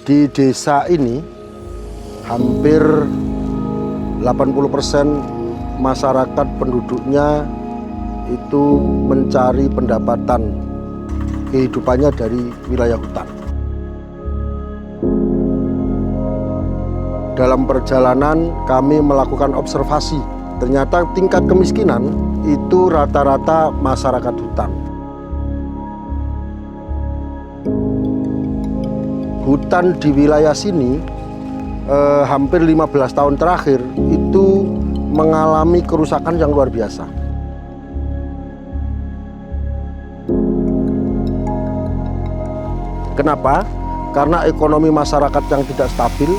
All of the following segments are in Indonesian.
Di desa ini hampir 80% masyarakat penduduknya itu mencari pendapatan kehidupannya dari wilayah hutan. Dalam perjalanan kami melakukan observasi, ternyata tingkat kemiskinan itu rata-rata masyarakat hutan. Hutan di wilayah sini hampir 15 tahun terakhir itu mengalami kerusakan yang luar biasa. Kenapa? Karena ekonomi masyarakat yang tidak stabil,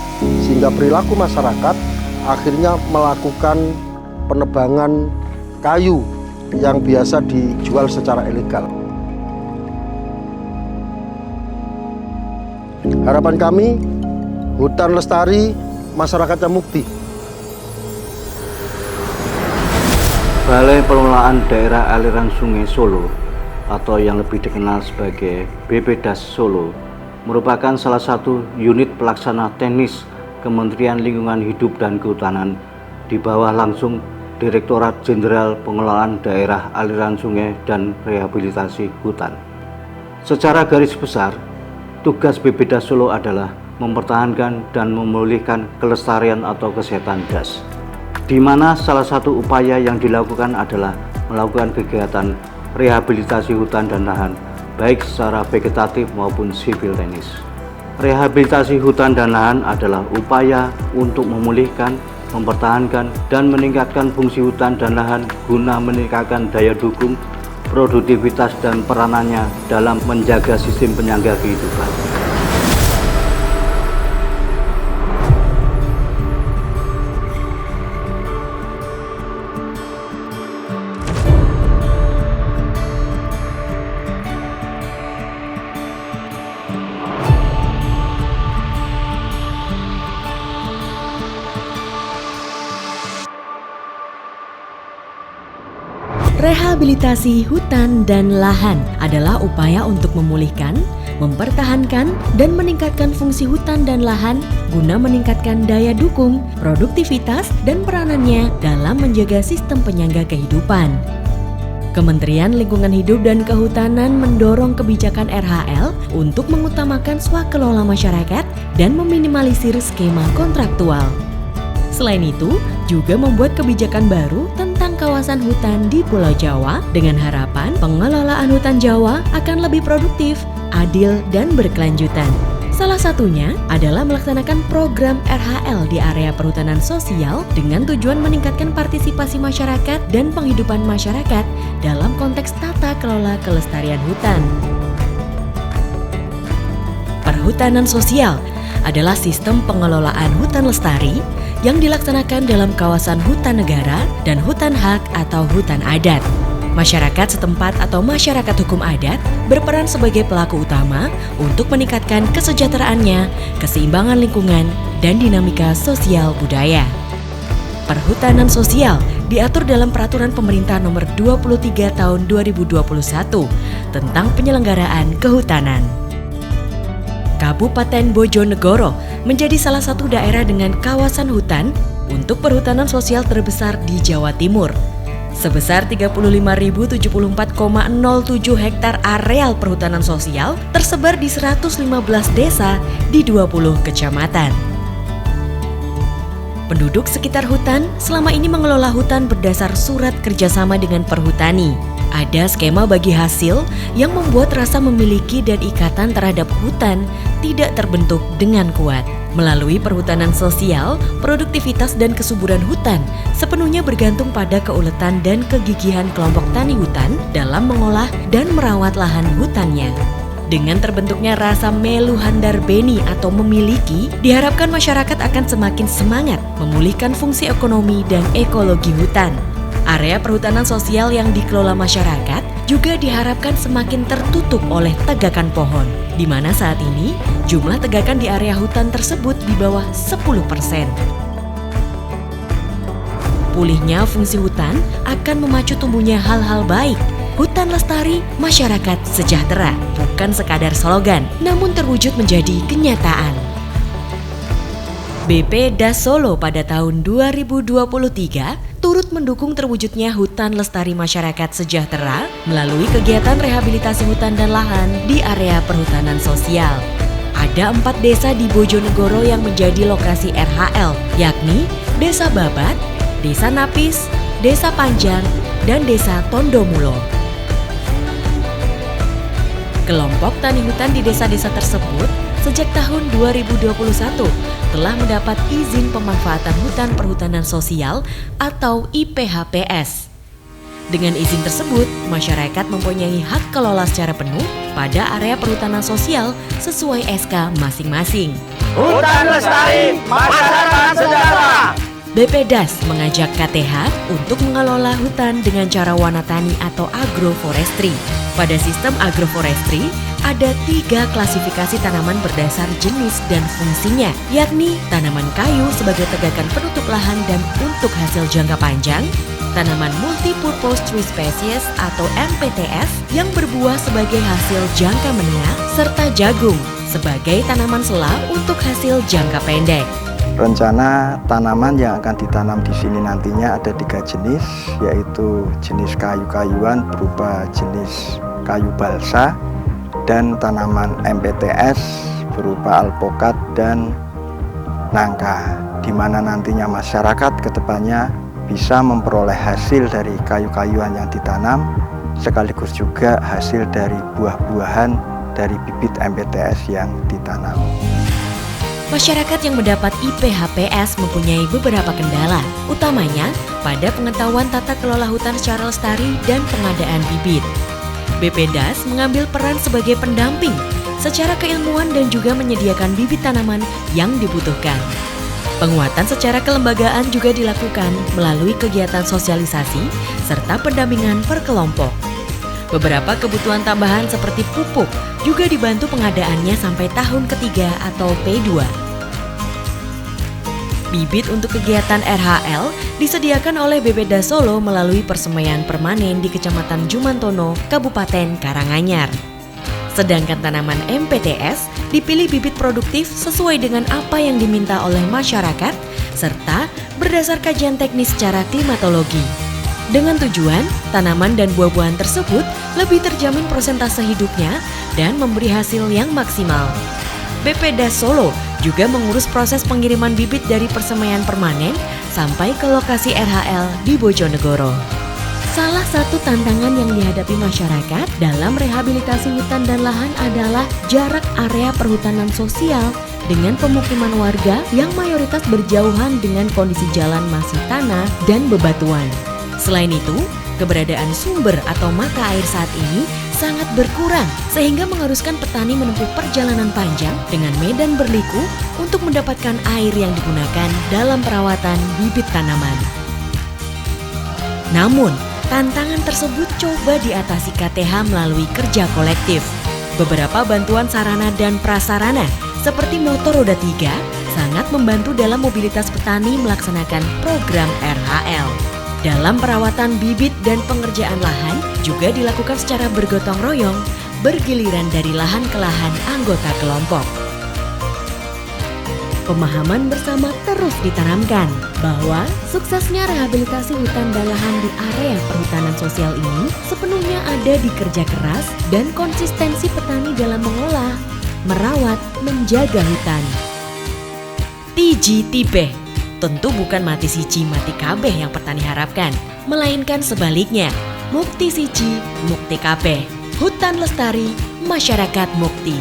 sehingga perilaku masyarakat akhirnya melakukan penebangan kayu yang biasa dijual secara ilegal. Harapan kami, hutan lestari, masyarakatnya mukti. Balai Pengelolaan Daerah Aliran Sungai Solo atau yang lebih dikenal sebagai BPDAS Solo merupakan salah satu unit pelaksana teknis Kementerian Lingkungan Hidup dan Kehutanan di bawah langsung Direktorat Jenderal Pengelolaan Daerah Aliran Sungai dan Rehabilitasi Hutan. Secara garis besar, tugas BPDAS Solo adalah mempertahankan dan memulihkan kelestarian atau kesehatan das, di mana salah satu upaya yang dilakukan adalah melakukan kegiatan rehabilitasi hutan dan lahan, baik secara vegetatif maupun sivil teknis. Rehabilitasi hutan dan lahan adalah upaya untuk memulihkan, mempertahankan, dan meningkatkan fungsi hutan dan lahan guna meningkatkan daya dukung, produktivitas, dan peranannya dalam menjaga sistem penyangga kehidupan. Rehabilitasi hutan dan lahan adalah upaya untuk memulihkan, mempertahankan, dan meningkatkan fungsi hutan dan lahan guna meningkatkan daya dukung, produktivitas, dan peranannya dalam menjaga sistem penyangga kehidupan. Kementerian Lingkungan Hidup dan Kehutanan mendorong kebijakan RHL untuk mengutamakan swakelola masyarakat dan meminimalisir skema kontraktual. Selain itu, juga membuat kebijakan baru tentang kawasan hutan di Pulau Jawa dengan harapan pengelolaan hutan Jawa akan lebih produktif, adil, dan berkelanjutan. Salah satunya adalah melaksanakan program RHL di area perhutanan sosial dengan tujuan meningkatkan partisipasi masyarakat dan penghidupan masyarakat dalam konteks tata kelola kelestarian hutan. Perhutanan sosial adalah sistem pengelolaan hutan lestari yang dilaksanakan dalam kawasan hutan negara dan hutan hak atau hutan adat. Masyarakat setempat atau masyarakat hukum adat berperan sebagai pelaku utama untuk meningkatkan kesejahteraannya, keseimbangan lingkungan, dan dinamika sosial budaya. Perhutanan sosial diatur dalam Peraturan Pemerintah Nomor 23 Tahun 2021 tentang penyelenggaraan kehutanan. Kabupaten Bojonegoro menjadi salah satu daerah dengan kawasan hutan untuk perhutanan sosial terbesar di Jawa Timur. Sebesar 35.074,07 hektar areal perhutanan sosial tersebar di 115 desa di 20 kecamatan. Penduduk sekitar hutan selama ini mengelola hutan berdasar surat kerjasama dengan perhutani. Ada skema bagi hasil yang membuat rasa memiliki dan ikatan terhadap hutan tidak terbentuk dengan kuat. Melalui perhutanan sosial, produktivitas dan kesuburan hutan sepenuhnya bergantung pada keuletan dan kegigihan kelompok tani hutan dalam mengolah dan merawat lahan hutannya. Dengan terbentuknya rasa melu handar beni atau memiliki, diharapkan masyarakat akan semakin semangat memulihkan fungsi ekonomi dan ekologi hutan. Area perhutanan sosial yang dikelola masyarakat juga diharapkan semakin tertutup oleh tegakan pohon, di mana saat ini jumlah tegakan di area hutan tersebut di bawah 10%. Pulihnya fungsi hutan akan memacu tumbuhnya hal-hal baik. Hutan lestari, masyarakat sejahtera, bukan sekadar slogan, namun terwujud menjadi kenyataan. BP Das Solo pada tahun 2023 turut mendukung terwujudnya hutan lestari masyarakat sejahtera melalui kegiatan rehabilitasi hutan dan lahan di area perhutanan sosial. Ada 4 desa di Bojonegoro yang menjadi lokasi RHL, yakni Desa Babat, Desa Napis, Desa Panjang, dan Desa Tondomulo. Kelompok tani hutan di desa-desa tersebut sejak tahun 2021 telah mendapat izin pemanfaatan hutan perhutanan sosial atau IPHPS. Dengan izin tersebut, masyarakat mempunyai hak kelola secara penuh pada area perhutanan sosial sesuai SK masing-masing. Hutan lestari, masyarakat sejahtera. BP Das mengajak KTH untuk mengelola hutan dengan cara wanatani atau agroforestry. Pada sistem agroforestry, ada 3 klasifikasi tanaman berdasar jenis dan fungsinya, yakni tanaman kayu sebagai tegakan penutup lahan dan untuk hasil jangka panjang, tanaman multipurpose tree species atau MPTS yang berbuah sebagai hasil jangka menengah, serta jagung sebagai tanaman sela untuk hasil jangka pendek. Rencana tanaman yang akan ditanam di sini nantinya ada 3 jenis, yaitu jenis kayu-kayuan berupa jenis kayu balsa dan tanaman MPTS berupa alpokat dan nangka, di mana nantinya masyarakat kedepannya bisa memperoleh hasil dari kayu-kayuan yang ditanam sekaligus juga hasil dari buah-buahan dari bibit MPTS yang ditanam. Masyarakat yang mendapat IPHPS mempunyai beberapa kendala, utamanya pada pengetahuan tata kelola hutan secara lestari dan pengadaan bibit. BP Das mengambil peran sebagai pendamping secara keilmuan dan juga menyediakan bibit tanaman yang dibutuhkan. Penguatan secara kelembagaan juga dilakukan melalui kegiatan sosialisasi serta pendampingan per kelompok. Beberapa kebutuhan tambahan seperti pupuk juga dibantu pengadaannya sampai tahun ketiga atau P2. Bibit untuk kegiatan RHL disediakan oleh BP Das Solo melalui persemaian permanen di Kecamatan Jumantono, Kabupaten Karanganyar. Sedangkan tanaman MPTS dipilih bibit produktif sesuai dengan apa yang diminta oleh masyarakat serta berdasar kajian teknis secara klimatologi. Dengan tujuan, tanaman dan buah-buahan tersebut lebih terjamin persentase hidupnya dan memberi hasil yang maksimal. BP Das Solo juga mengurus proses pengiriman bibit dari persemaian permanen sampai ke lokasi RHL di Bojonegoro. Salah satu tantangan yang dihadapi masyarakat dalam rehabilitasi hutan dan lahan adalah jarak area perhutanan sosial dengan pemukiman warga yang mayoritas berjauhan dengan kondisi jalan masih tanah dan bebatuan. Selain itu, keberadaan sumber atau mata air saat ini sangat berkurang sehingga mengharuskan petani menempuh perjalanan panjang dengan medan berliku untuk mendapatkan air yang digunakan dalam perawatan bibit tanaman. Namun, tantangan tersebut coba diatasi KTH melalui kerja kolektif. Beberapa bantuan sarana dan prasarana seperti motor roda 3 sangat membantu dalam mobilitas petani melaksanakan program RHL. Dalam perawatan bibit dan pengerjaan lahan juga dilakukan secara bergotong royong, bergiliran dari lahan ke lahan anggota kelompok. Pemahaman bersama terus ditanamkan bahwa suksesnya rehabilitasi hutan dan lahan di area perhutanan sosial ini sepenuhnya ada di kerja keras dan konsistensi petani dalam mengolah, merawat, menjaga hutan. Tiji tibeh. Tentu bukan mati siji mati kabeh yang petani harapkan, melainkan sebaliknya, mukti siji mukti kabeh. Hutan lestari, masyarakat mukti.